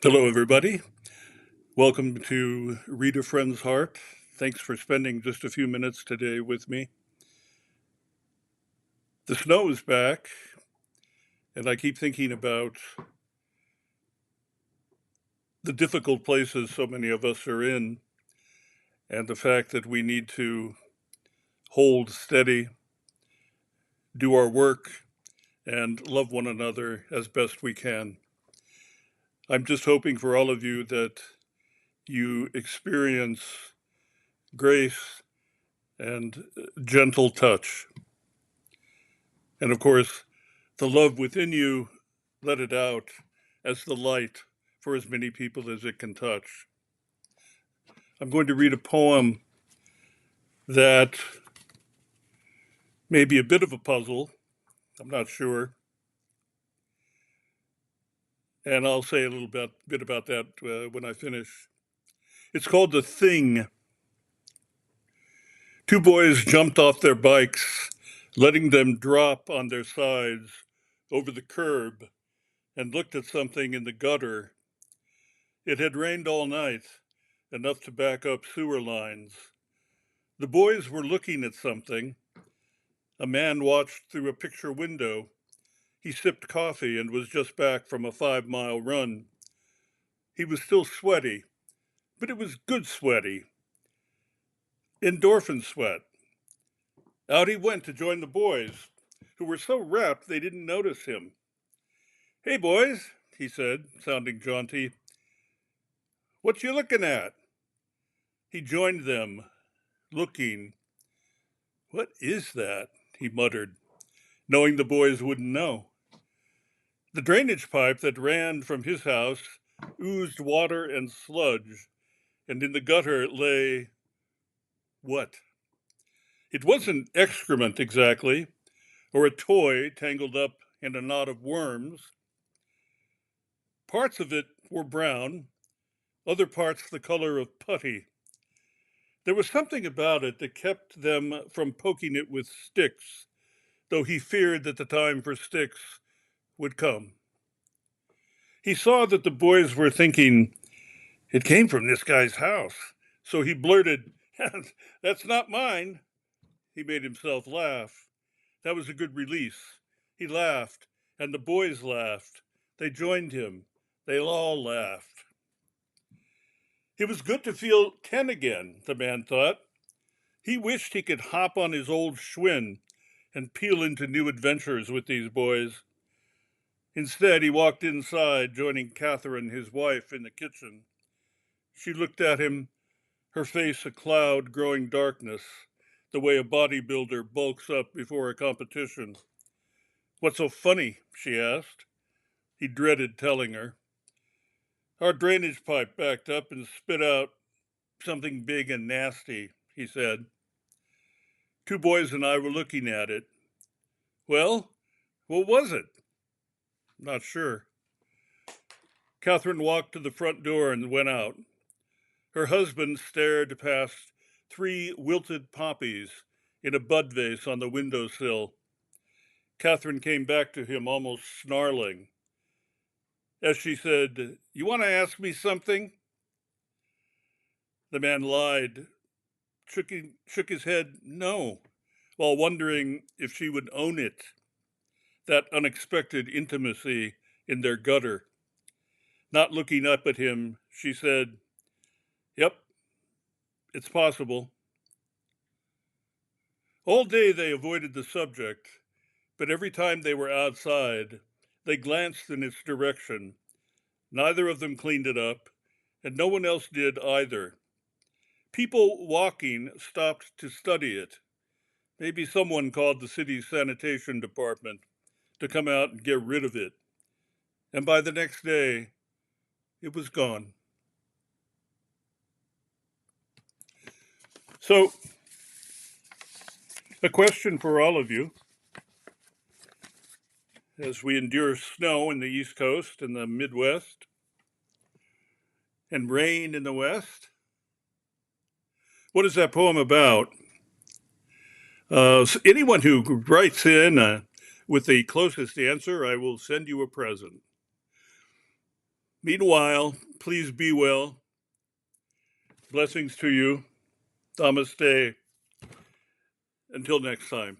Hello, everybody. Welcome to Read a Friend's Heart. Thanks for spending just a few minutes today with me. The snow is back, and I keep thinking about the difficult places so many of us are in, and the fact that we need to hold steady, do our work, and love one another as best we can. I'm just hoping for all of you that you experience grace and gentle touch. And of course, the love within you, let it out as the light for as many people as it can touch. I'm going to read a poem that may be a bit of a puzzle. I'm not sure. And I'll say a little bit about that when I finish. It's called The Thing. Two boys jumped off their bikes, letting them drop on their sides over the curb, and looked at something in the gutter. It had rained all night, enough to back up sewer lines. The boys were looking at something. A man watched through a picture window. He sipped coffee and was just back from a 5-mile run. He was still sweaty, but it was good sweaty. Endorphin sweat. Out he went to join the boys, who were so rapt they didn't notice him. "Hey, boys," he said, sounding jaunty. "What you looking at?" He joined them, looking. "What is that?" he muttered, knowing the boys wouldn't know. The drainage pipe that ran from his house oozed water and sludge, and in the gutter lay what? It wasn't excrement exactly, or a toy tangled up in a knot of worms. Parts of it were brown, other parts the color of putty. There was something about it that kept them from poking it with sticks, though he feared that the time for sticks would come. He saw that the boys were thinking, "It came from this guy's house." So he blurted, "That's not mine." He made himself laugh. That was a good release. He laughed, and the boys laughed. They joined him. They all laughed. It was good to feel 10 again, the man thought. He wished he could hop on his old Schwinn and peel into new adventures with these boys. Instead, he walked inside, joining Catherine, his wife, in the kitchen. She looked at him, her face a cloud growing darkness, the way a bodybuilder bulks up before a competition. "What's so funny?" she asked. He dreaded telling her. "Our drainage pipe backed up and spit out something big and nasty," he said. Two boys and I were looking at it. "Well, what was it?" "Not sure." Catherine walked to the front door and went out. Her husband stared past 3 wilted poppies in a bud vase on the windowsill. Catherine came back to him, almost snarling, as she said, "You want to ask me something?" The man lied, shook his head no, while wondering if she would own it, that unexpected intimacy in their gutter. Not looking up at him, she said, "Yep, it's possible." All day they avoided the subject, but every time they were outside, they glanced in its direction. Neither of them cleaned it up, and no one else did either. People walking stopped to study it. Maybe someone called the city's sanitation department to come out and get rid of it. And by the next day, it was gone. So, a question for all of you as we endure snow in the East Coast and the Midwest and rain in the West. What is that poem about? So anyone who writes in with the closest answer, I will send you a present. Meanwhile, please be well. Blessings to you. Namaste. Until next time.